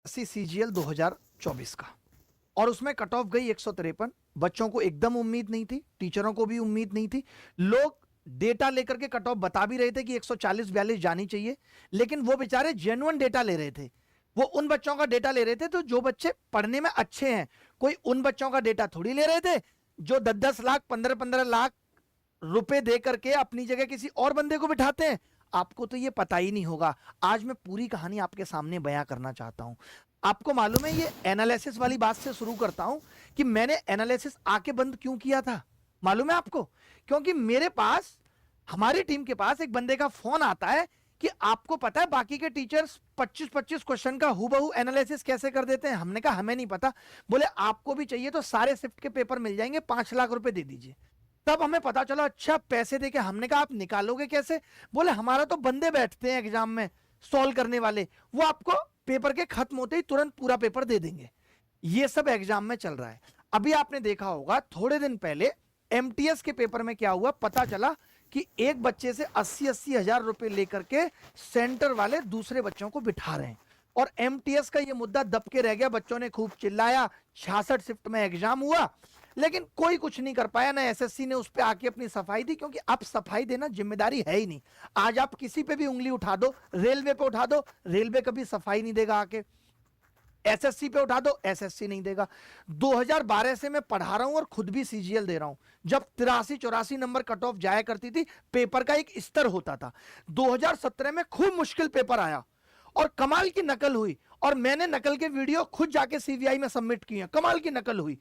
CGL 2024 का, और उसमें कट ऑफ गई 153। बच्चों को एकदम उम्मीद नहीं थी, टीचरों को भी उम्मीद नहीं थी। लोग डेटा लेकर के कट ऑफ बता भी रहे थे कि 140-42 जानी चाहिए, लेकिन वो बेचारे जेन्युइन डेटा ले रहे थे। वो उन बच्चों का डेटा ले रहे थे तो जो बच्चे पढ़ने में अच्छे हैं। कोई उन बच्चों का डेटा थोड़ी ले रहे थे जो 10-10 लाख 15-15 लाख रुपए दे करके अपनी जगह किसी और बंदे को बिठाते हैं। आपको तो ये पता ही नहीं होगा। आज मैं पूरी कहानी आपके सामने बयां करना चाहता हूं। आपको मालूम है, ये एनालिसिस वाली बात से शुरू करता हूं कि मैंने एनालिसिस आके बंद क्यों किया था। मालूम है आपको? क्योंकि मेरे पास, हमारी टीम के पास एक बंदे का फोन आता है कि आपको पता है बाकी के टीचर्स 25-25 क्वेश्चन का हूबहू एनालिसिस कैसे कर देते हैं। हमने कहा हमें नहीं पता। बोले आपको भी चाहिए तो सारे शिफ्ट के पेपर मिल जाएंगे, 5 लाख रुपए दे दीजिए। तब हमें पता चला, अच्छा पैसे देके। हमने कहा आप निकालोगे कैसे? बोले हमारा तो बंदे बैठते हैं एग्जाम में सॉल्व करने वाले, वो आपको पेपर के खत्म होते ही तुरंत पूरा पेपर दे देंगे। ये सब एग्जाम में चल रहा है। अभी आपने देखा होगा थोड़े दिन पहले एमटीएस के पेपर में क्या हुआ, पता चला कि एक बच्चे से 80-80 हजार रुपए लेकर के सेंटर वाले दूसरे बच्चों को बिठा रहे हैं। और एमटीएस का ये मुद्दा दब के रह गया। बच्चों ने खूब चिल्लाया, 66 शिफ्ट में एग्जाम हुआ, लेकिन कोई कुछ नहीं कर पाया। ना एसएससी ने उस पर आके अपनी सफाई दी, क्योंकि अब सफाई देना जिम्मेदारी है ही नहीं। आज आप किसी पे भी उंगली उठा दो, रेलवे पे उठा दो, रेलवे कभी सफाई नहीं देगा आके। एसएससी पे उठा दो, एसएससी नहीं देगा। 2012 से मैं पढ़ा रहा हूं और खुद भी सीजीएल दे रहा हूं। जब 83-84 नंबर कट ऑफ जाया करती थी, पेपर का एक स्तर होता था। 2017 में खूब मुश्किल पेपर आया और कमाल की नकल हुई, और मैंने नकल के वीडियो खुद जाके सीबीआई में सबमिट किए। कमाल की नकल हुई,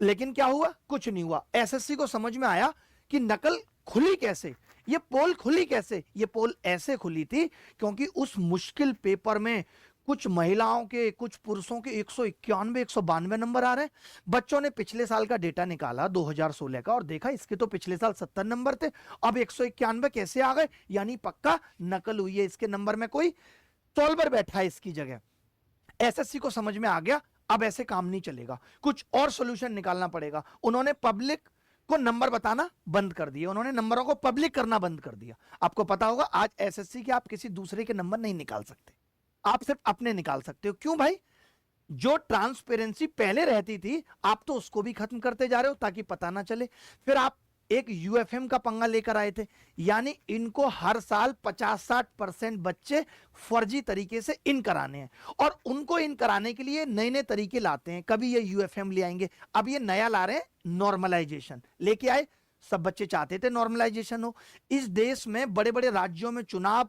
लेकिन क्या हुआ? कुछ नहीं हुआ। एसएससी को समझ में आया कि नकल खुली कैसे, ये पोल खुली कैसे। ये पोल ऐसे खुली थी क्योंकि उस मुश्किल पेपर में कुछ महिलाओं के, कुछ पुरुषों के 191-192 नंबर आ रहे हैं। बच्चों ने पिछले साल का डेटा निकाला 2016 का और देखा इसके तो पिछले साल 70 नंबर थे, अब 191 कैसे आ गए? यानी पक्का नकल हुई है, इसके नंबर में कोई सॉल्वर बैठा है इसकी जगह। एसएससी को समझ में आ गया अब ऐसे काम नहीं चलेगा, कुछ और सॉल्यूशन निकालना पड़ेगा। उन्होंने पब्लिक को नंबर बताना बंद कर दिया, उन्होंने नंबरों को पब्लिक करना बंद कर दिया। आपको पता होगा आज एसएससी के आप किसी दूसरे के नंबर नहीं निकाल सकते, आप सिर्फ अपने निकाल सकते हो। क्यों भाई? जो ट्रांसपेरेंसी पहले रहती थी आप तो उसको भी खत्म करते जा रहे हो ताकि पता ना चले। फिर आप एक यूएफएम का पंगा लेकर आए थे, यानी इनको हर साल 50-60% बच्चे फर्जी तरीके से इन कराने हैं, और उनको इन कराने के लिए नए नए तरीके लाते हैं। कभी ये यूएफएम ले आएंगे, अब ये नया ला रहे हैं नॉर्मलाइजेशन लेके आए। सब बच्चे चाहते थे नॉर्मलाइजेशन हो। इस देश में बड़े बड़े राज्यों में चुनाव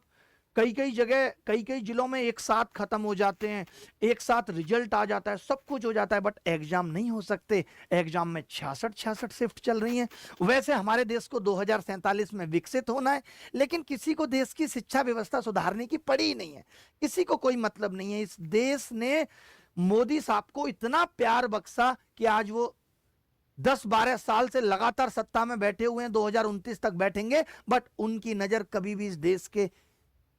कई कई जगह, कई कई जिलों में एक साथ खत्म हो जाते हैं, एक साथ रिजल्ट आ जाता है, सब कुछ हो जाता है, बट एग्जाम नहीं हो सकते। एग्जाम में 66 शिफ्ट चल रही हैं। वैसे हमारे देश को 2047 में विकसित होना है, लेकिन किसी को देश की शिक्षा व्यवस्था सुधारने की पड़ी ही नहीं है, किसी को कोई मतलब नहीं है। इस देश ने मोदी साहब को इतना प्यार बख्शा कि आज वो 10-12 साल से लगातार सत्ता में बैठे हुए हैं, 2029 तक बैठेंगे, बट उनकी नजर कभी भी इस देश के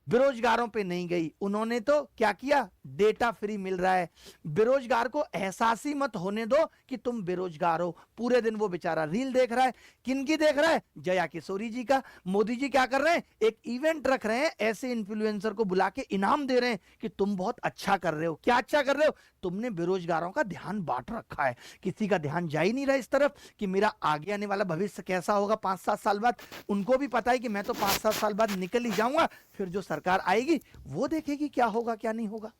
बेरोजगारों पे नहीं गई। उन्होंने तो क्या किया? डेटा फ्री मिल रहा है, बेरोजगार को एहसास ही मत होने दो कि तुम बेरोजगार हो। पूरे दिन वो बेचारा रील देख रहा है। किनकी देख रहा है? जया किशोरी जी का। मोदी जी क्या कर रहे हैं? एक इवेंट रख रहे हैं, ऐसे इन्फ्लुएंसर को बुला के इनाम दे रहे हैं कि तुम बहुत अच्छा कर रहे हो। क्या अच्छा कर रहे हो? तुमने बेरोजगारों का ध्यान बांट रखा है। किसी का ध्यान जा ही नहीं रहा इस तरफ कि मेरा आगे आने वाला भविष्य कैसा होगा 5-7 साल बाद। उनको भी पता है कि मैं तो 5-7 साल बाद निकल ही जाऊंगा, फिर जो सरकार आएगी वो देखेगी क्या होगा क्या नहीं होगा।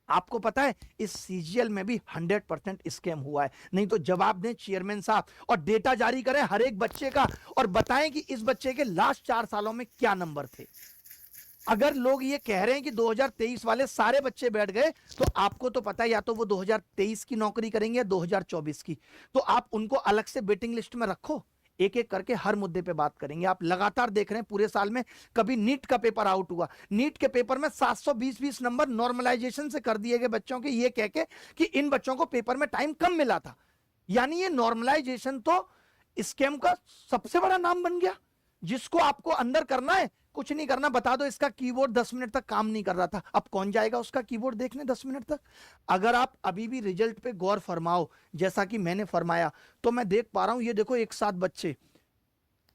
आपको पता है इस सीजीएल में भी 100% स्कैम हुआ है। नहीं तो जवाब दें चेयरमैन साहब, और डेटा जारी करें हर एक बच्चे का, और बताएं कि इस बच्चे के लास्ट 4 सालों में क्या नंबर थे। अगर लोग ये कह रहे हैं कि 2023 वाले सारे बच्चे बैठ गए, तो आपको तो पता है या तो वो 2023 की नौकरी करेंगे या 2024 की, तो आप उनको अलग से वेटिंग लिस्ट में रखो। एक एक करके हर मुद्दे पे बात करेंगे। आप लगातार देख रहे हैं पूरे साल में कभी नीट का पेपर आउट हुआ, नीट के पेपर में 720 नंबर नॉर्मलाइजेशन से कर दिए गए बच्चों के, ये कह के कि इन बच्चों को पेपर में टाइम कम मिला था। यानी ये नॉर्मलाइजेशन तो स्कैम का सबसे बड़ा नाम बन गया। जिसको आपको अंदर करना है, कुछ नहीं करना, बता दो इसका कीबोर्ड 10 मिनट तक काम नहीं कर रहा था, अब कौन जाएगा उसका कीबोर्ड देखने 10 मिनट तक। अगर आप अभी भी रिजल्ट पे गौर फरमाओ जैसा कि मैंने फरमाया, तो मैं देख पा रहा हूं, ये देखो एक साथ बच्चे,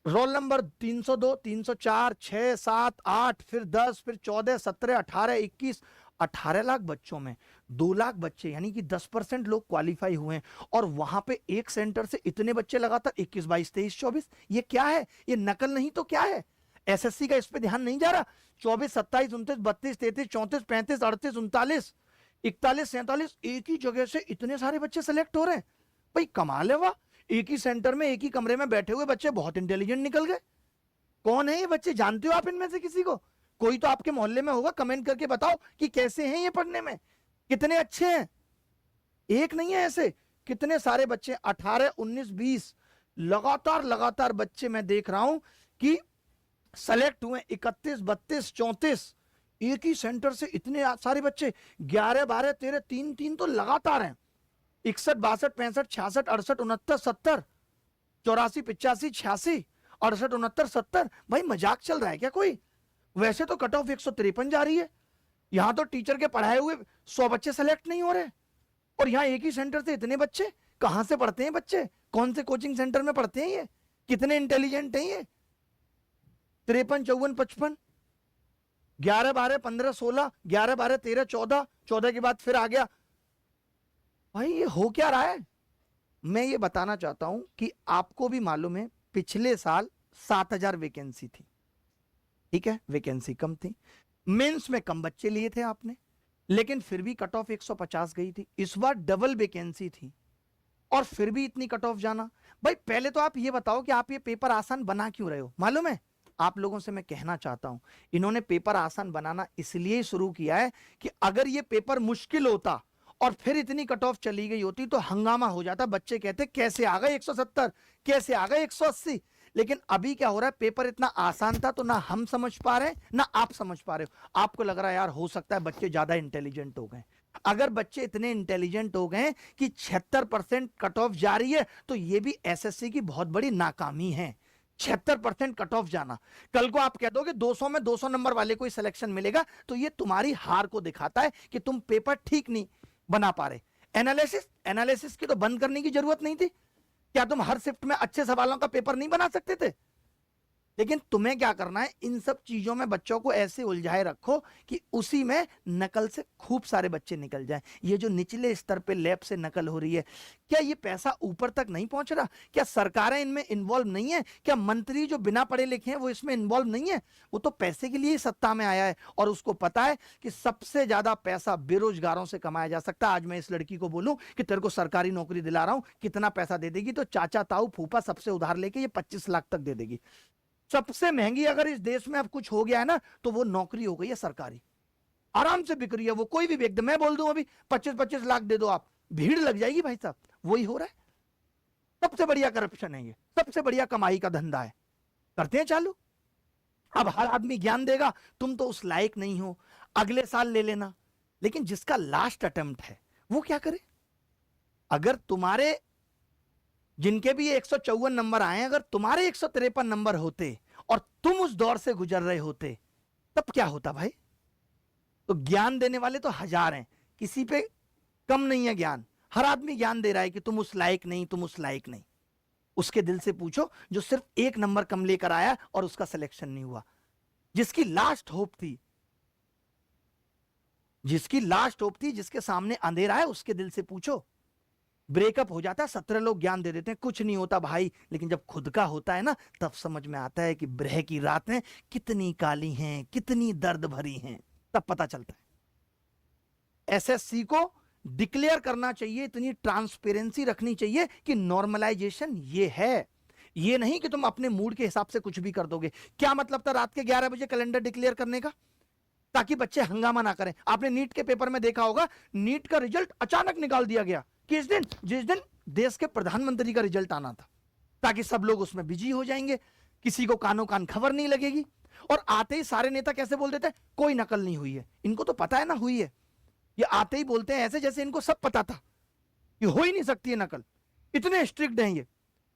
रोल नंबर 302, 304, 6, 7, 8, फिर 10, फिर 14, 17, 18, 21, 18 लाख बच्चों में 2 लाख बच्चे यानी कि 10% लोग क्वालिफाई हुए हैं, और वहां पे एक सेंटर से इतने बच्चे लगातार 21, 22, 23, 24। ये क्या है? ये नकल नहीं तो क्या है? एसएससी का इस पे ध्यान नहीं जा रहा। 24, 27, 29, 32, 33, 34, 35, 38, 39, 41, 47 एक ही जगह से इतने सारे बच्चे सेलेक्ट हो रहे हैं। भाई कमाल है वाह। एक ही सेंटर में एक ही कमरे में बैठे हुए बच्चे बहुत इंटेलिजेंट निकल गए। कौन है ये बच्चे? जानते हो आप इनमें से किसी को? कोई तो आपके मोहल्ले में होगा, कमेंट करके बताओ कि कैसे हैं ये पढ़ने में, कितने अच्छे हैं। एक नहीं है ऐसे, कितने सारे बच्चे 18, 19, 20 लगातार लगातार बच्चे मैं देख रहा हूं कि सेलेक्ट हुए। 31, 32, 34 एक ही सेंटर से इतने सारे बच्चे। 11, 12, 13, 3 3 तो लगातार हैं। 61, 62, 65, 66, 68, 69, 70, 84, 85, 86, 68, 69, 70। भाई मजाक चल रहा है क्या कोई? वैसे तो कट ऑफ 153 जा रही है। यहां तो टीचर के पढ़ाए हुए 100 बच्चे सेलेक्ट नहीं हो रहे, और यहां एक ही सेंटर से इतने बच्चे। कहां से पढ़ते हैं बच्चे? कौन से कोचिंग सेंटर में पढ़ते हैं ये? कितने इंटेलिजेंट हैं ये? 53, 54, 55, 11, 12, 15, 16, 11, 12, 13, 14, 14 के बाद फिर आ गया। भाई ये हो क्या रहा है? मैं ये बताना चाहता हूं कि आपको भी मालूम है पिछले साल 7000 वैकेंसी थी, ठीक है, वैकेंसी कम थी, मेंस में कम बच्चे लिए थे आपने, लेकिन फिर भी कट ऑफ 150 गई थी। इस बार डबल वैकेंसी थी और फिर भी इतनी कट ऑफ जाना। भाई पहले तो आप ये बताओ कि आप ये पेपर आसान बना क्यों रहे हो? मालूम है आप लोगों से मैं कहना चाहता हूं, इन्होंने पेपर आसान बनाना इसलिए शुरू किया है कि अगर ये पेपर मुश्किल होता और फिर इतनी कट ऑफ चली गई होती तो हंगामा हो जाता। बच्चे कहते कैसे आ गए 170, कैसे आ गए 180। लेकिन अभी क्या हो रहा है, पेपर इतना आसान था तो ना हम समझ पा रहे हैं ना आप समझ पा रहे हो। आपको लग रहा है यार हो सकता है बच्चे ज्यादा इंटेलिजेंट हो गए। अगर बच्चे इतने इंटेलिजेंट हो गए कि 76% कट ऑफ जा रही है तो ये भी एसएससी की बहुत बड़ी नाकामी है। 76% कट ऑफ जाना, कल को आप कह दो कि 200 में 200 नंबर वाले को ही सिलेक्शन मिलेगा, तो ये तुम्हारी हार को दिखाता है कि तुम पेपर ठीक नहीं बना पा रहे। एनालिसिस की तो बंद करने की जरूरत नहीं थी। क्या तुम हर शिफ्ट में अच्छे सवालों का पेपर नहीं बना सकते थे? लेकिन तुम्हें क्या करना है, इन सब चीजों में बच्चों को ऐसे उलझाए रखो कि उसी में नकल से खूब सारे बच्चे निकल जाएं। ये जो निचले स्तर पे लैब से नकल हो रही है, क्या ये पैसा ऊपर तक नहीं पहुंच रहा? क्या सरकारें इनमें इन्वॉल्व नहीं है? क्या मंत्री जो बिना पढ़े लिखे हैं वो इसमें इन्वॉल्व नहीं है? वो तो पैसे के लिए ही सत्ता में आया है और उसको पता है कि सबसे ज्यादा पैसा बेरोजगारों से कमाया जा सकता है। आज मैं इस लड़की को बोलूं कि तेरे को सरकारी नौकरी दिला रहा हूं, कितना पैसा दे देगी? तो चाचा ताऊ फूफा सबसे उधार लेके ये 25 लाख तक दे देगी। सबसे महंगी अगर इस देश में अब कुछ हो गया है ना तो वो नौकरी हो गई है सरकारी। आराम से बिक रही है वो, कोई भी व्यक्ति, मैं बोल दूं अभी 25-25 लाख दे दो आप, भीड़ लग जाएगी भाई साहब। वही हो रहा है। सबसे बढ़िया करप्शन है ये, सबसे बढ़िया कमाई का धंधा है। करते हैं चालू। अब हर आदमी ज्ञान देगा तुम तो उस लायक नहीं हो, अगले साल ले लेना। लेकिन जिसका लास्ट अटेम्प्ट है वो क्या करे? अगर तुम्हारे जिनके भी 154 नंबर आए, अगर तुम्हारे 153 नंबर होते और तुम उस दौर से गुजर रहे होते तब क्या होता भाई? तो ज्ञान देने वाले तो हजार हैं, किसी पे कम नहीं है ज्ञान। हर आदमी ज्ञान दे रहा है कि तुम उस लायक नहीं, तुम उस लायक नहीं। उसके दिल से पूछो जो सिर्फ 1 नंबर कम लेकर आया और उसका सिलेक्शन नहीं हुआ, जिसकी लास्ट होप थी, जिसके सामने अंधेरा है, उसके दिल से पूछो। ब्रेकअप हो जाता है, 17 लोग ज्ञान दे देते हैं, कुछ नहीं होता भाई। लेकिन जब खुद का होता है ना तब समझ में आता है कि ब्रह की रातें कितनी काली हैं, कितनी दर्द भरी हैं, तब पता चलता है। एसएससी को डिक्लेयर करना चाहिए, इतनी ट्रांसपेरेंसी रखनी चाहिए कि नॉर्मलाइजेशन ये है, ये नहीं कि तुम अपने मूड के हिसाब से कुछ भी कर दोगे। क्या मतलब था रात के 11 बजे कैलेंडर डिक्लेयर करने का? ताकि बच्चे हंगामा ना करें। आपने नीट के पेपर में देखा होगा, नीट का रिजल्ट अचानक निकाल दिया गया। किस दिन? जिस दिन देश के प्रधानमंत्री का रिजल्ट आना था, ताकि सब लोग उसमें बिजी हो जाएंगे, किसी को कानो कान खबर नहीं लगेगी। और आते ही सारे नेता कैसे बोल देते हैं, कोई नकल नहीं हुई है। इनको तो पता है ना हुई है। ये आते ही बोलते हैं ऐसे जैसे इनको सब पता था कि हो ही नहीं सकती है नकल, इतने स्ट्रिक्ट हैं ये।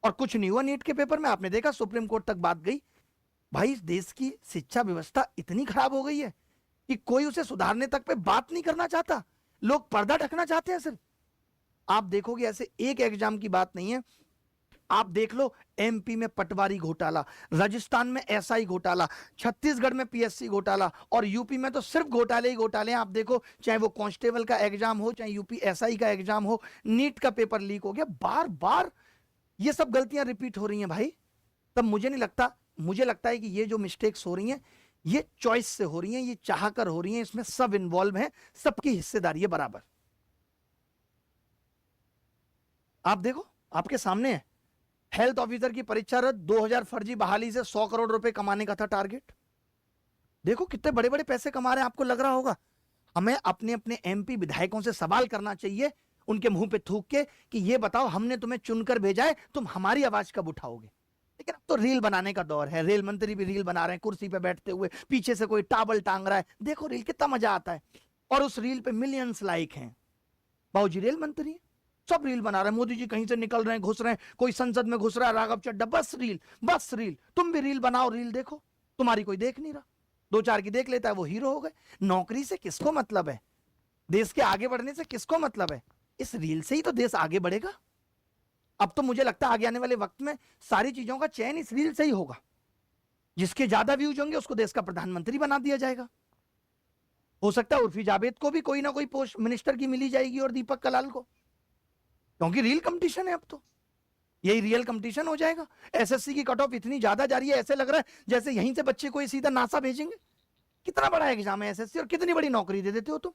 और कुछ नहीं हुआ नीट के पेपर में। आपने देखा सुप्रीम कोर्ट तक बात गई। भाई इस देश की शिक्षा व्यवस्था इतनी खराब हो गई है कि कोई उसे सुधारने तक पे बात नहीं करना चाहता। लोग पर्दा ढकना चाहते हैं सिर्फ। आप देखोगे ऐसे एक एग्जाम की बात नहीं है, आप देख लो, एमपी में पटवारी घोटाला, राजस्थान में एसआई घोटाला, छत्तीसगढ़ में पीएससी घोटाला, और यूपी में तो सिर्फ घोटाले ही घोटाले हैं। आप देखो, चाहे वो कांस्टेबल का एग्जाम हो, चाहे यूपी एसआई का एग्जाम हो, नीट का पेपर लीक हो गया, बार बार ये सब गलतियां रिपीट हो रही हैं भाई। तब मुझे नहीं लगता, मुझे लगता है कि ये जो मिस्टेक्स हो रही हैं ये चॉइस से हो रही हैं, ये चाहकर हो रही हैं, इसमें सब इन्वॉल्व हैं, सबकी हिस्सेदारी है बराबर। आप देखो, आपके सामने है, हेल्थ ऑफिसर की परीक्षा रद्द, 2000 फर्जी बहाली से 100 करोड़ रुपए कमाने का था टारगेट। देखो कितने बड़े बड़े पैसे कमा रहे हैं। आपको लग रहा होगा हमें अपने अपने एमपी विधायकों से सवाल करना चाहिए, उनके मुंह पे थूक के, कि ये बताओ हमने तुम्हें चुनकर भेजा है, तुम हमारी आवाज कब उठाओगे। लेकिन अब तो रील बनाने का दौर है, रेल मंत्री भी रील बना रहे हैं, कुर्सी पे बैठते हुए पीछे से कोई टावल टांग रहा है, देखो रील कितना मजा आता है, और उस रील पे मिलियंस लाइक हैं। बाबूजी रेल मंत्री है, सब रील बना रहे हैं, मोदी जी कहीं से निकल रहे हैं, घुस रहे हैं, कोई संसद में घुस रहा है, राघव चड्ढा, बस रील, बस रील। तुम भी रील बनाओ, रील देखो, तुम्हारी कोई देख नहीं रहा, 2-4 की देख लेता है, वो हीरो हो गए। नौकरी से किसको मतलब है, देश के आगे बढ़ने से किसको मतलब है, इस रील से ही तो देश आगे बढ़ेगा। अब तो मुझे लगता है आगे आने वाले वक्त में सारी चीजों का चयन इस रील से ही होगा, जिसके ज्यादा व्यूज होंगे उसको देश का प्रधानमंत्री बना दिया जाएगा। हो सकता है उर्फी जावेद को भी कोई ना कोई पोस्ट मिनिस्टर की मिली जाएगी, और दीपक कलाल को, क्योंकि रियल कंपटीशन है। अब तो यही रियल कंपटीशन हो जाएगा। एसएससी की कट ऑफ इतनी ज्यादा जा रही है, ऐसे लग रहा है जैसे यहीं से बच्चे को सीधा नासा भेजेंगे। कितना बड़ा एग्जाम है एसएससी, और कितनी बड़ी नौकरी दे देते हो तुम,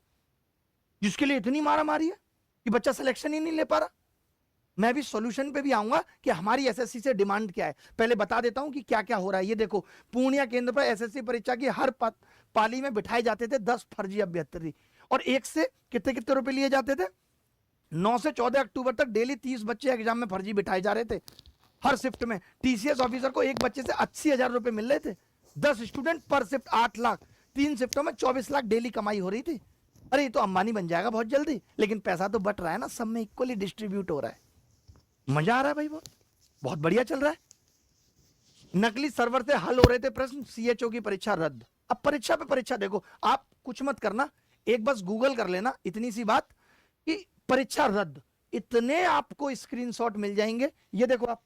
जिसके लिए इतनी मारा मारी है कि बच्चा सिलेक्शन ही नहीं ले पा रहा। मैं भी सॉल्यूशन पे भी आऊंगा कि हमारी एसएससी से डिमांड क्या है। पहले बता देता हूं कि क्या क्या हो रहा है। ये देखो, पूर्णिया केंद्र पर एसएससी परीक्षा की हर पाली में बिठाए जाते थे 10 फर्जी अभ्यर्थी, और एक से कितने कितने रुपए लिए जाते थे। 9 से 14 अक्टूबर तक डेली 30 बच्चे एग्जाम में फर्जी बिठाए जा रहे थे हर शिफ्ट में। टीसीएस ऑफिसर को एक बच्चे से 80,000 रुपए मिल रहे थे, 10 स्टूडेंट पर शिफ्ट 8 लाख, 3 शिफ्टों में 24 लाख डेली कमाई हो रही थी। अरे ये तो अंबानी बन जाएगा बहुत जल्दी, लेकिन पैसा तो बट रहा है ना, सब में इक्वली डिस्ट्रीब्यूट हो रहा है। मजा आ रहा है भाई, बहुत बहुत बढ़िया चल रहा है। नकली सर्वर से हल हो रहे थे प्रश्न, सीएचओ की परीक्षा रद्द। अब परीक्षा पे परीक्षा, देखो आप कुछ मत करना, एक बस गूगल कर लेना इतनी सी बात कि परीक्षा रद्द, इतने आपको स्क्रीनशॉट मिल जाएंगे। ये देखो आप,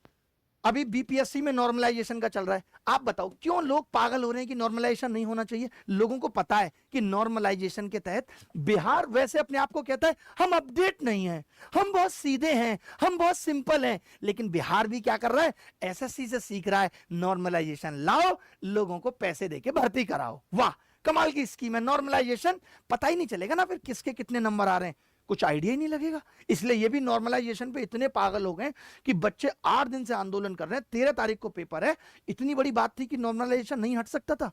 अभी बीपीएससी में नॉर्मलाइजेशन का चल रहा है। आप बताओ क्यों लोग पागल हो रहे हैं कि नॉर्मलाइजेशन नहीं होना चाहिए। लोगों को पता है कि नॉर्मलाइजेशन के तहत बिहार वैसे अपने आप को कहता है हम अपडेट नहीं है, हम बहुत सीधे हैं, हम बहुत सिंपल हैं, लेकिन बिहार भी क्या कर रहा है, एसएससी से सीख रहा है, नॉर्मलाइजेशन लाओ, लोगों को पैसे देके भर्ती कराओ। वाह कमाल की स्कीम है नॉर्मलाइजेशन। पता ही नहीं चलेगा ना फिर किसके कितने नंबर आ रहे हैं, कुछ आइडिया ही नहीं लगेगा। इसलिए ये भी नॉर्मलाइजेशन पे इतने पागल हो गए कि बच्चे 8 दिन से आंदोलन कर रहे हैं। 13 तारीख को पेपर है। इतनी बड़ी बात थी कि नॉर्मलाइजेशन नहीं हट सकता था।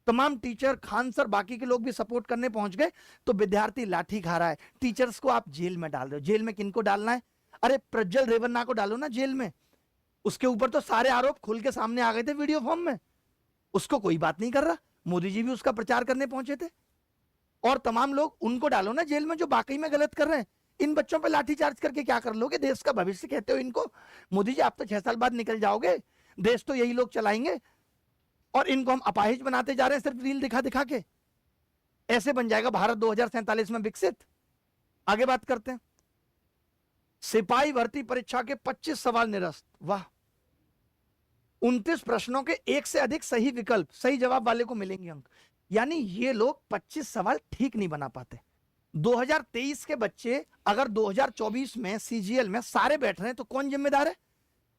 तमाम टीचर, खान सर, बाकी के लोग भी सपोर्ट करने पहुंच गए, तो विद्यार्थी लाठी खा रहा है। टीचर्स को आप जेल में डाल रहे हो। जेल में किनको डालना है, अरे प्रज्वल रेवन्ना को डालो ना जेल में। उसके ऊपर तो सारे आरोप खुल के सामने आ गए थे वीडियो फॉर्म में, उसको कोई बात नहीं कर रहा। मोदी जी भी उसका प्रचार करने पहुंचे थे। और तमाम लोग, उनको डालो ना जेल में जो वाकई में गलत कर रहे हैं। इन बच्चों पे लाठीचार्ज करके क्या कर लोगे, देश का भविष्य कहते हो इनको। मोदी जी आप तो 6 साल बाद निकल जाओगे, देश तो यही लोग चलाएंगे, और इनको हम अपाहिज बनाते जा रहे हैं सिर्फ रील दिखा दिखा के। ऐसे बन जाएगा भारत 2047 में विकसित। आगे बात करते हैं। सिपाही भर्ती परीक्षा के 25 सवाल निरस्त। वाह, 29 प्रश्नों के एक से अधिक सही विकल्प, सही जवाब वाले को मिलेंगे अंक। यानी ये लोग 25 सवाल ठीक नहीं बना पाते। 2023 के बच्चे अगर 2024 में सीजीएल में सारे बैठ रहे हैं तो कौन जिम्मेदार है।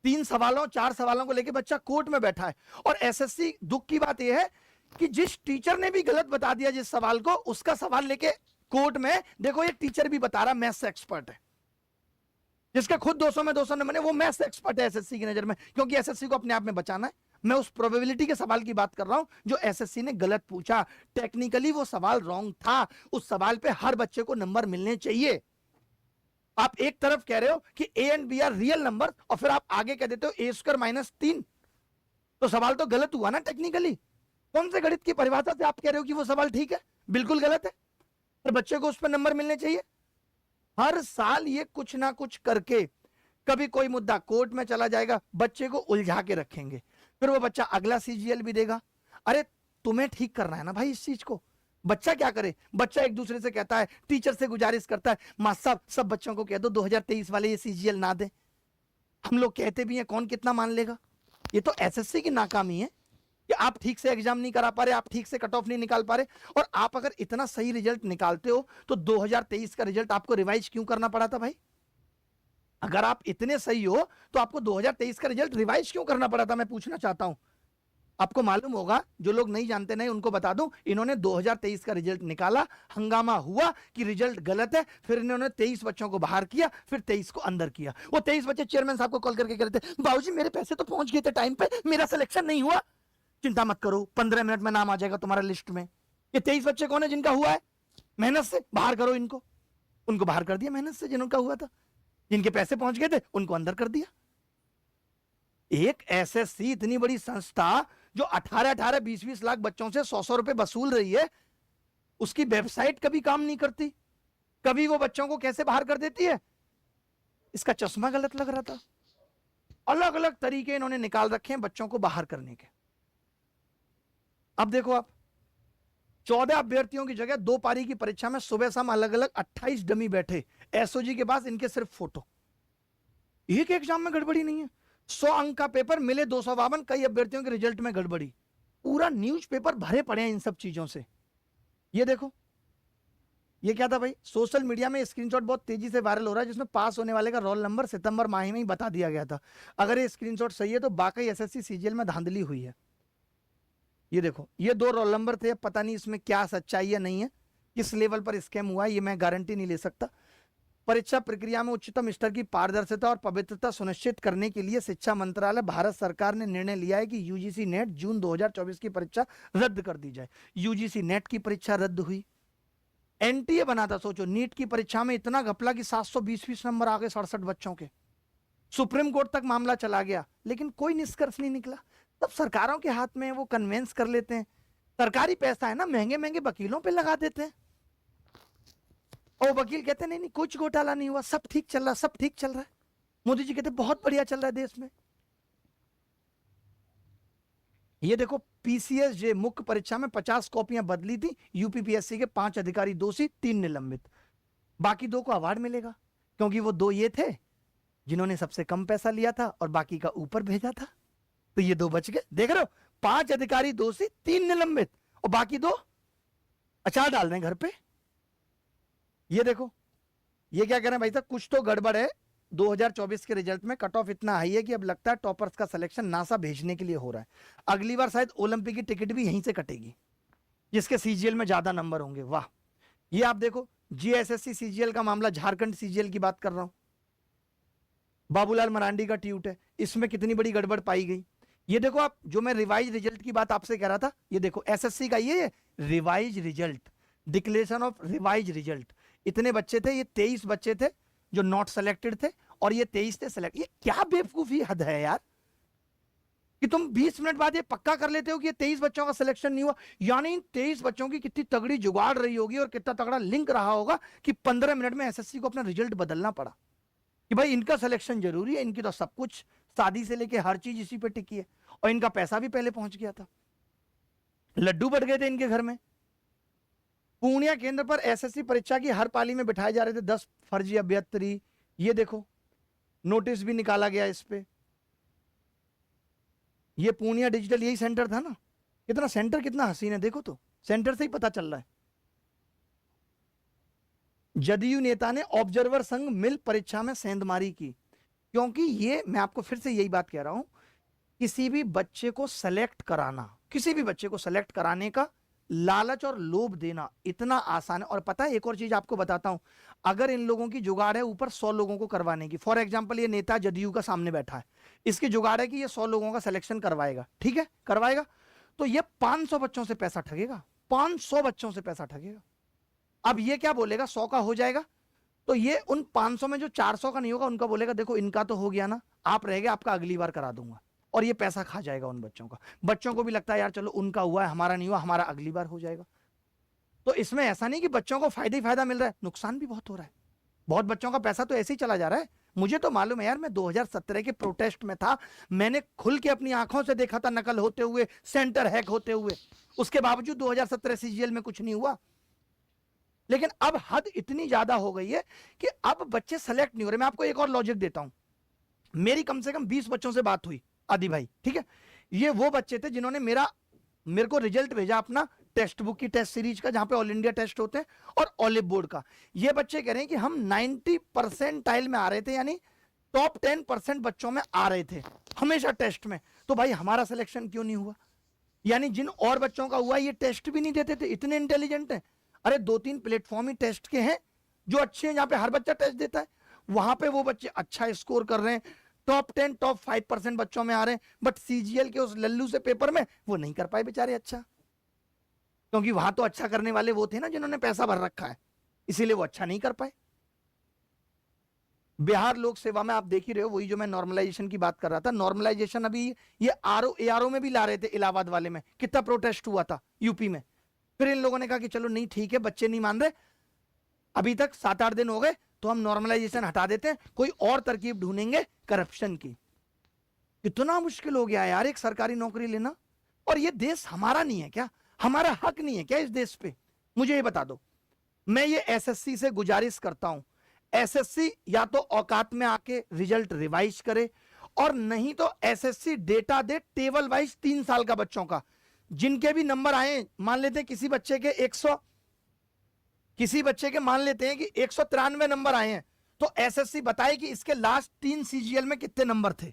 3 सवालों 4 सवालों को लेकर बच्चा कोर्ट में बैठा है। और एसएससी, दुख की बात यह है कि जिस टीचर ने भी गलत बता दिया जिस सवाल को, उसका सवाल लेके कोर्ट में, देखो ये टीचर भी बता रहा मैथ्स एक्सपर्ट है, जिसके खुद 200 में 200 नंबर, वो मैथ्स एक्सपर्ट है एसएससी की नजर में, क्योंकि एसएससी को अपने आप में बचाना है। मैं उस प्रोबेबिलिटी के सवाल की बात कर रहा हूं जो एसएससी ने गलत पूछा। टेक्निकली वो सवाल रॉन्ग था। उस सवाल पे हर बच्चे को नंबर मिलने चाहिए। आप एक तरफ कह रहे हो कि A and B are real number, और फिर आप आगे कह देते हो a² - 3, तो सवाल तो गलत हुआ ना टेक्निकली। कौन से गणित की परिभाषा से आप कह रहे हो कि वो सवाल ठीक है? बिल्कुल गलत है। तो बच्चे को उस पर नंबर मिलने चाहिए। हर साल ये कुछ ना कुछ करके, कभी कोई मुद्दा कोर्ट में चला जाएगा, बच्चे को उलझा के रखेंगे, फिर वो बच्चा अगला सीजीएल भी देगा। अरे तुम्हें ठीक करना है ना भाई इस चीज को। बच्चा क्या करे, बच्चा एक दूसरे से कहता है, टीचर से गुजारिश करता है, मास्टर साहब सब बच्चों को कह दो 2023 वाले ये सीजीएल ना दे। हम लोग कहते भी हैं, कौन कितना मान लेगा। ये तो एसएससी की नाकामी है कि आप ठीक से एग्जाम नहीं करा पा रहे, आप ठीक से कट ऑफ नहीं निकाल पा रहे। और आप अगर इतना सही रिजल्ट निकालते हो तो 2023 का रिजल्ट आपको रिवाइज क्यों करना पड़ा था भाई? अगर आप इतने सही हो तो आपको 2023 का रिजल्ट रिवाइज क्यों करना पड़ा था, मैं पूछना चाहता हूं। आपको मालूम होगा, जो लोग नहीं जानते नहीं उनको बता दूं, इन्होंने 2023 का रिजल्ट निकाला, हंगामा हुआ कि रिजल्ट गलत है, फिर इन्होंने 23 बच्चों को बाहर किया, फिर 23 को अंदर किया। वो 23 बच्चे चेयरमैन साहब को कॉल करके कह रहे थे, बाबूजी मेरे पैसे तो पहुंच गए थे टाइम पे, मेरा सिलेक्शन नहीं हुआ। चिंता मत करो, 15 मिनट में नाम आ जाएगा तुम्हारा लिस्ट में। ये 23 बच्चे कौन है जिनका हुआ है? मेहनत से बाहर करो इनको। उनको बाहर कर दिया मेहनत से, जिनका हुआ था। जिनके पैसे पहुंच गए थे उनको अंदर कर दिया। एक एसएससी इतनी बड़ी संस्था जो 18-18, 20-20 लाख बच्चों से 100-100 रुपए वसूल रही है, उसकी वेबसाइट कभी काम नहीं करती, कभी वो बच्चों को कैसे बाहर कर देती है? इसका चश्मा गलत लग रहा था। अलग अलग तरीके इन्होंने निकाल रखे हैं बच्चों को बाहर करने के। अब देखो आप, 14 अभ्यर्थियों की जगह 2 पारी की परीक्षा में सुबह शाम अलग अलग 28 डमी बैठे एसओजी के पास, इनके सिर्फ फोटो। एक एग्जाम में गड़बड़ी नहीं है। 100 अंक का पेपर मिले 252, कई अभ्यर्थियों के रिजल्ट में गड़बड़ी। पूरा न्यूज़पेपर भरे पड़े हैं इन सब चीजों से। ये देखो, ये क्या था भाई? सोशल मीडिया में स्क्रीनशॉट बहुत तेजी से वायरल हो रहा है, जिसमें पास होने वाले का रोल नंबर सितंबर माह में ही बता दिया गया था। अगर ये स्क्रीनशॉट सही है तो वाकई एसएससी सीजीएल में धांधली हुई है। ये देखो, ये 2 रोल नंबर थे। पता नहीं इसमें क्या सच्चाई है नहीं है, किस लेवल पर स्कैम हुआ है, ये मैं गारंटी नहीं ले सकता। परीक्षा प्रक्रिया में उच्चतम स्तर की पारदर्शिता और पवित्रता सुनिश्चित करने के लिए शिक्षा मंत्रालय, भारत सरकार ने निर्णय लिया है कि यूजीसी नेट जून 2024 की परीक्षा रद्द कर दी जाए। यूजीसी नेट की परीक्षा रद्द हुई। एनटीए बना था, सोचो, नीट की परीक्षा में इतना घपला कि 720 नंबर आ गए 67 बच्चों के। सुप्रीम कोर्ट तक मामला चला गया, लेकिन कोई निष्कर्ष नहीं निकला। तब सरकारों के हाथ में वो कन्वेंस कर लेते हैं, सरकारी पैसा है ना, महंगे महंगे वकीलों पे लगा देते हैं। और वकील कहते नहीं नहीं कुछ घोटाला नहीं हुआ, सब ठीक चल रहा, सब ठीक चल रहा है। मोदी जी कहते बहुत बढ़िया चल रहा है देश में। ये देखो, पीसीएसजे मुख्य परीक्षा में 50 कॉपियां बदली थी। यूपीपीएससी के 5 अधिकारी दोषी, 3 निलंबित। बाकी 2 को अवार्ड मिलेगा, क्योंकि वो 2 ये थे जिन्होंने सबसे कम पैसा लिया था और बाकी का ऊपर भेजा था। तो ये 2 बच गए। देख रहे हो, 5 अधिकारी दोषी, 3 निलंबित, और बाकी 2 अचार डाल रहे हैं घर पे। ये देखो, ये क्या कह रहे हैं भाई साहब, कुछ तो गड़बड़ है। 2024 के रिजल्ट में कट ऑफ इतना हाई है कि अब लगता है टॉपर्स का सिलेक्शन नासा भेजने के लिए हो रहा है। अगली बार शायद ओलंपिक की टिकट भी यहीं से कटेगी, जिसके सीजीएल में ज्यादा नंबर होंगे। वाह। ये आप देखो, जीएसएससी सीजीएल का मामला, झारखंड सीजीएल की बात कर रहा हूं। बाबूलाल मरांडी का ट्वीट है, इसमें कितनी बड़ी गड़बड़ पाई गई। ये देखो आप, जो मैं रिवाइज रिजल्ट की बात आपसे कह रहा था, ये देखो एसएससी का ये revise result, declaration of revise result. इतने बच्चे थे, ये 23 बच्चे थे जो नॉट सेलेक्टेड थे, और ये 23 थे सेलेक्ट। ये क्या बेवकूफी हद है यार, कि तुम 20 मिनट बाद ये पक्का कर लेते हो कि ये 23 बच्चों का सिलेक्शन नहीं हुआ। यानी इन 23 बच्चों की कितनी तगड़ी जुगाड़ रही होगी और कितना तगड़ा लिंक रहा होगा कि 15 मिनट में एसएससी को अपना रिजल्ट बदलना पड़ा कि भाई इनका सिलेक्शन जरूरी है, इनकी तो सब कुछ, शादी से लेके हर चीज इसी पे टिकी है, और इनका पैसा भी पहले पहुंच गया था। लड्डू बढ़ गए थे इनके घर में। पूर्णिया केंद्र पर एसएससी परीक्षा की हर पाली में बिठाए जा रहे थे 10 फर्जी अभ्यर्थी। ये देखो, नोटिस भी निकाला गया इस पे। ये पूर्णिया डिजिटल यही सेंटर था ना। कितना सेंटर, कितना हसीन है, देखो तो, सेंटर से ही पता चल रहा है। जदयू नेता ने ऑब्जर्वर संग मिल परीक्षा में सेंधमारी की, क्योंकि ये, मैं आपको फिर से यही बात कह रहा हूं, किसी भी बच्चे को सेलेक्ट कराना, किसी भी बच्चे को सेलेक्ट कराने का लालच और लोभ देना इतना आसान है। और पता है, एक और चीज आपको बताता हूं, अगर इन लोगों की जुगाड़ है ऊपर 100 लोगों को करवाने की, फॉर एग्जांपल ये नेता जदयू का सामने बैठा है, इसकी जुगाड़ है कि ये 100 लोगों का सिलेक्शन करवाएगा, ठीक है, करवाएगा, तो ये 500 बच्चों से पैसा ठगेगा, 500 बच्चों से पैसा ठगेगा। अब ये क्या बोलेगा, 100 का हो जाएगा, तो ये उन 500 में जो 400 का नहीं होगा उनका बोलेगा, देखो इनका तो हो गया ना, आप रह गए, आपका अगली बार करा दूंगा, और ये पैसा खा जाएगा उन बच्चों का। बच्चों को भी लगता है यार चलो उनका हुआ है, हमारा नहीं हुआ, हमारा अगली बार हो जाएगा। तो इसमें ऐसा नहीं कि बच्चों को फायदा ही फायदा मिल रहा है, नुकसान भी बहुत हो रहा है। बहुत बच्चों का पैसा तो ऐसे ही चला जा रहा है। मुझे तो मालूम है यार, मैं 2017 के प्रोटेस्ट में था, मैंने खुल के अपनी आंखों से देखा था नकल होते हुए, सेंटर हैक होते हुए, उसके बावजूद 2017 सीजीएल में कुछ नहीं हुआ। लेकिन अब हद इतनी ज्यादा हो गई है कि अब बच्चे सेलेक्ट नहीं हो रहे। मैं आपको एक और लॉजिक देता हूं, मेरी कम से कम 20 बच्चों से बात हुई, आदि भाई, ठीक है। ये वो बच्चे थे जिन्होंने मेरे को रिजल्ट भेजा अपना टेक्स्ट बुक की टेस्ट सीरीज का, जहां पे ऑल इंडिया टेस्ट होते हैं, और ऑलिव बोर्ड का। ये बच्चे कह रहे हैं कि हम 90% में आ रहे थे, यानी टॉप 10% बच्चों में आ रहे थे हमेशा टेस्ट में। तो भाई हमारा सिलेक्शन क्यों नहीं हुआ? यानी जिन और बच्चों का हुआ ये टेस्ट भी नहीं देते थे, इतने इंटेलिजेंट हैं। अरे 2-3 प्लेटफॉर्म ही टेस्ट के हैं जो अच्छे हैं, जहां पे हर बच्चा टेस्ट देता है, वहां पे वो बच्चे अच्छा स्कोर कर रहे हैं, टॉप 10 टॉप 5% बच्चों में आ रहे हैं। बट सीजीएल के उस लल्लू से पेपर में वो नहीं कर पाए बेचारे अच्छा, क्योंकि वहां तो अच्छा करने वाले वो थे ना जिन्होंने पैसा भर रखा है, इसीलिए वो अच्छा नहीं कर पाए। बिहार लोक सेवा में आप देख ही रहे हो, वही जो मैं नॉर्मलाइजेशन की बात कर रहा था, नॉर्मलाइजेशन अभी ये आरओ एआरओ में भी ला रहे थे, इलाहाबाद वाले में कितना प्रोटेस्ट हुआ था यूपी में। फिर इन लोगों ने कहा कि चलो नहीं ठीक है, बच्चे नहीं मान रहे, अभी तक 7-8 दिन हो गए, तो हम नॉर्मलाइजेशन हटा देते हैं, कोई और तरकीब ढूंढेंगे करप्शन की। कितना मुश्किल हो गया यार एक सरकारी नौकरी लेना। और ये देश हमारा नहीं है क्या? हमारा हक नहीं है क्या इस देश पे? मुझे ये बता दो। मैं ये एसएससी से गुजारिश करता हूं, एसएससी या तो औकात में आके रिजल्ट रिवाइज करे, और नहीं तो एसएससी डेटा दे टेबल वाइज 3 साल का बच्चों का, जिनके भी नंबर आए, मान लेते हैं किसी बच्चे के 100, किसी बच्चे के मान लेते हैं कि 193 नंबर आए हैं, तो एसएससी बताए कि इसके लास्ट 3 सीजीएल में कितने नंबर थे।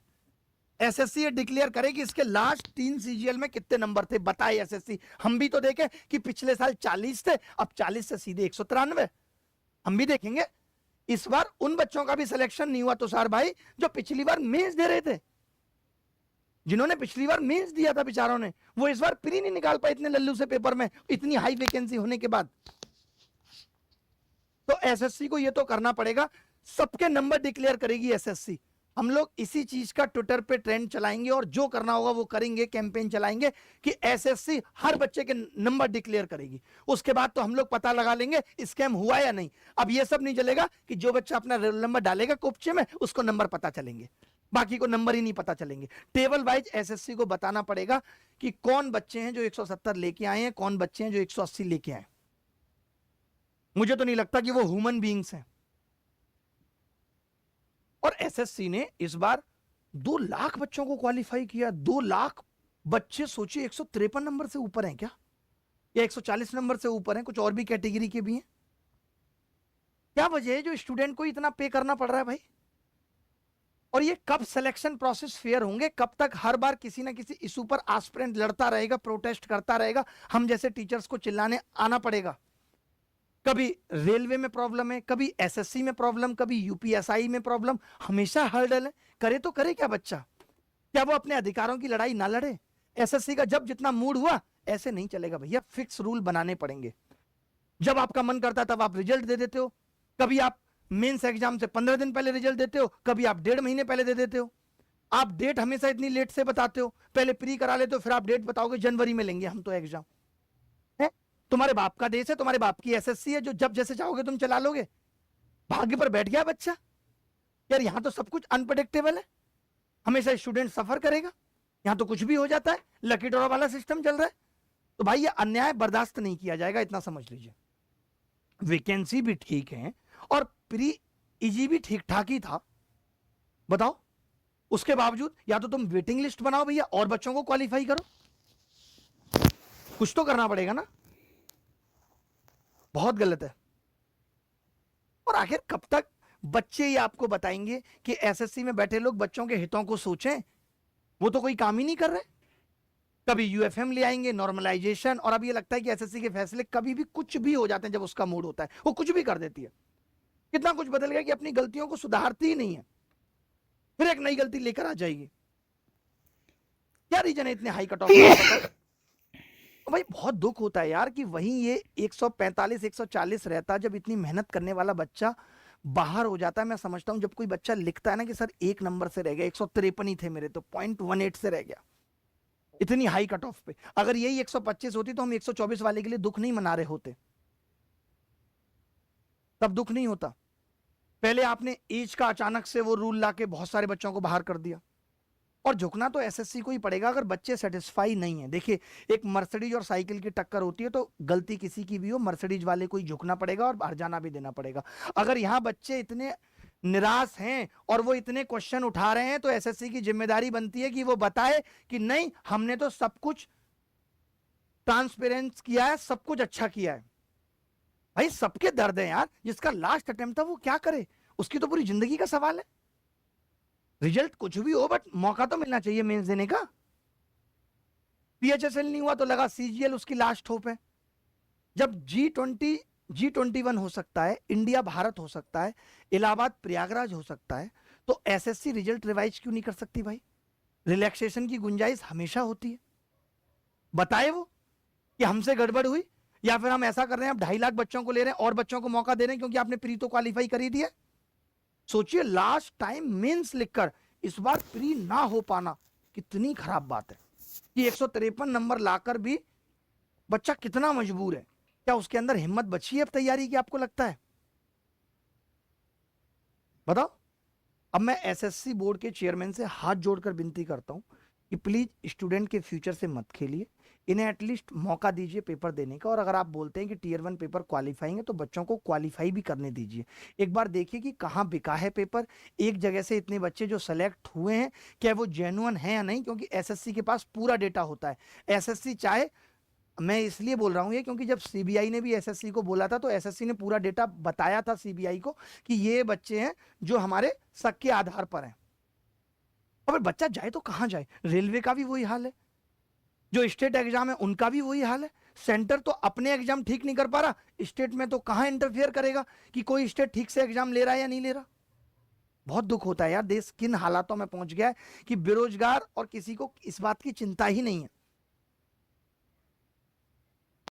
एसएससी ये डिक्लेयर करे कि इसके लास्ट 3 सीजीएल में कितने नंबर थे, बताए एसएससी। हम भी तो देखें कि पिछले साल 40 थे, अब 40 से सीधे 193, हम भी देखेंगे। इस बार उन बच्चों का भी सिलेक्शन नहीं हुआ तुषार भाई जो पिछली बार मेंस दे रहे थे, जिन्होंने पिछली बार मेंस दिया था बेचारों ने, वो इस बार प्री नहीं निकाल पाए इतने लल्लू से पेपर में, इतनी हाई वैकेंसी होने के बाद। तो एसएससी को ये तो करना पड़ेगा, सबके नंबर डिक्लेयर करेगी एसएससी। हम लोग इसी चीज का ट्विटर पे ट्रेंड चलाएंगे, और जो करना होगा वो करेंगे, कैंपेन चलाएंगे कि एसएससी हर बच्चे के नंबर डिक्लेयर करेगी। उसके बाद तो हम लोग पता लगा लेंगे स्कैम हुआ या नहीं। अब ये सब नहीं चलेगा कि जो बच्चा अपना रोल नंबर डालेगा कोपचे में उसको नंबर पता चलेंगे, बाकी को नंबर ही नहीं पता चलेंगे। टेबल वाइज एसएससी को बताना पड़ेगा कि कौन बच्चे हैं जो 170 लेके आए हैं, कौन बच्चे हैं जो 180 लेके आए। मुझे तो नहीं लगता कि वो ह्यूमन बीइंग्स हैं। और एसएससी ने इस बार 2 लाख बच्चों को क्वालिफाई किया। 2 लाख बच्चे, सोचिए 153 नंबर से ऊपर हैं क्या, या 140 नंबर से ऊपर हैं, कुछ और भी कैटेगरी के भी हैं। क्या वजह है जो स्टूडेंट को इतना पे करना पड़ रहा है भाई? और ये कब सिलेक्शन प्रोसेस फेयर होंगे? कब तक हर बार किसी ना किसी इशू पर एस्पिरेंट लड़ता रहेगा, प्रोटेस्ट करता रहेगा, हम जैसे टीचर्स को चिल्लाने आना पड़ेगा। कभी रेलवे में प्रॉब्लम है, कभी एसएससी में प्रॉब्लम, कभी यूपीएसआई में प्रॉब्लम, हमेशा हर्डल है। करे तो करे क्या बच्चा? क्या वो अपने अधिकारों की लड़ाई ना लड़े? एसएससी का जब जितना मूड हुआ, ऐसे नहीं चलेगा भैया, फिक्स रूल बनाने पड़ेंगे। जब आपका मन करता है तब आप रिजल्ट दे देते हो, कभी आप मेंस एग्जाम से 15 दिन पहले रिजल्ट देते हो, कभी आप 1.5 महीने पहले दे देते हो। आप डेट हमेशा इतनी लेट से बताते हो, पहले प्री करा लेते हो, फिर आप डेट बताओगे जनवरी में लेंगे हम तो एग्जाम। तुम्हारे बाप का देश है, तुम्हारे बाप की एसएससी है, जो जब जैसे चाहोगे तुम चला लोगे। भाग्य पर बैठ गया बच्चा यार, यहां तो सब कुछ अनप्रेडिक्टेबल है, हमेशा स्टूडेंट सफर करेगा, यहां तो कुछ भी हो जाता है, लकी ड्रॉ वाला सिस्टम चल रहा है। तो भाई ये अन्याय बर्दाश्त नहीं किया जाएगा, इतना समझ लीजिए। वैकेंसी भी ठीक है और प्री इजी भी ठीक ठाक ही था, बताओ। उसके बावजूद या तो तुम वेटिंग लिस्ट बनाओ भैया और बच्चों को क्वालिफाई करो, कुछ तो करना पड़ेगा ना। बहुत गलत है। और आखिर कब तक बच्चे ही आपको बताएंगे कि एसएससी में बैठे लोग बच्चों के हितों को सोचें? वो तो कोई काम ही नहीं कर रहे। कभी यूएफएम ले आएंगे, नॉर्मलाइजेशन, और अब ये लगता है कि एसएससी के फैसले कभी भी कुछ भी हो जाते हैं, जब उसका मूड होता है वो कुछ भी कर देती है। कितना कुछ बदल गया कि अपनी गलतियों को सुधारती ही नहीं है, फिर एक नई गलती लेकर आ जाएगी। क्या रीजन है इतने हाई कट ऑफ? भाई बहुत दुख होता है यार कि वहीं ये 145 140 रहता, जब इतनी मेहनत करने वाला बच्चा बाहर हो जाता है। मैं समझता हूं जब कोई बच्चा लिखता है ना कि सर 1 नंबर से रह गया, 153 ही थे मेरे तो 0.18 से रह गया, इतनी हाई कट ऑफ पे। अगर यही 125 होती तो हम 124 वाले के लिए दुख नहीं मना रहे होते, तब दुख नहीं होता। पहले आपने एज का अचानक से वो रूल लाके बहुत सारे बच्चों को बाहर कर दिया। और झुकना तो एसएससी को ही पड़ेगा अगर बच्चे सेटिस्फाई नहीं है। देखिए एक मर्सिडीज और साइकिल की टक्कर होती है तो गलती किसी की भी हो, मर्सिडीज वाले को ही झुकना पड़ेगा और बाहर जाना भी देना पड़ेगा। अगर यहाँ बच्चे इतने निराश हैं और वो इतने क्वेश्चन उठा रहे हैं, तो एसएससी की जिम्मेदारी बनती है कि वो बताए कि नहीं, हमने तो सब कुछ ट्रांसपेरेंस किया है, सब कुछ अच्छा किया है। भाई सबके दर्द है यार, जिसका लास्ट अटेम्प्ट था वो क्या करे, उसकी तो पूरी जिंदगी का सवाल है। रिजल्ट कुछ भी हो, बट मौका तो मिलना चाहिए मेंस देने का। पीएचएसएल नहीं हुआ तो लगा सीजीएल उसकी लास्ट होप है। जब G21 हो सकता है, इंडिया भारत हो सकता है, इलाहाबाद प्रयागराज हो सकता है, तो एसएससी रिजल्ट रिवाइज क्यों नहीं कर सकती भाई? रिलैक्सेशन की गुंजाइश हमेशा होती है। बताए वो कि हमसे गड़बड़ हुई, या फिर हम ऐसा कर रहे हैं, अब 2.5 लाख बच्चों को ले रहे हैं और बच्चों को मौका दे रहे हैं क्योंकि आपने प्री तो क्वालिफाई कर ही दिया। सोचिए लास्ट टाइम मेंस लिखकर इस बार प्री ना हो पाना कितनी खराब बात है, कि 153 नंबर लाकर भी बच्चा कितना मजबूर है। क्या उसके अंदर हिम्मत बची है अब तैयारी की, आपको लगता है? बताओ। अब मैं एसएससी बोर्ड के चेयरमैन से हाथ जोड़कर विनती करता हूं कि प्लीज स्टूडेंट के फ्यूचर से मत खेलिए, इन्हें एटलीस्ट मौका दीजिए पेपर देने का। और अगर आप बोलते हैं कि टीयर 1 पेपर क्वालिफाइंग है, तो बच्चों को क्वालिफाई भी करने दीजिए। एक बार देखिए कि कहाँ बिका है पेपर, एक जगह से इतने बच्चे जो सेलेक्ट हुए हैं क्या वो जेन्युइन है या नहीं, क्योंकि एसएससी के पास पूरा डेटा होता है। एसएससी चाहे, मैं इसलिए बोल रहा हूं ये क्योंकि जब सीबीआई ने भी एसएससी को बोला था, तो एसएससी ने पूरा डेटा बताया था सीबीआई को कि ये बच्चे हैं जो हमारे शक के आधार पर हैं। और बच्चा जाए तो कहां जाए? रेलवे का भी वही हाल है, जो स्टेट एग्जाम है उनका भी वही हाल है। सेंटर तो अपने एग्जाम ठीक नहीं कर पा रहा, स्टेट में तो कहां इंटरफेयर करेगा कि कोई स्टेट ठीक से एग्जाम ले रहा है या नहीं ले रहा। बहुत दुख होता है यार, देश किन हालातों में पहुंच गया है कि बेरोजगार और किसी को इस बात की चिंता ही नहीं है।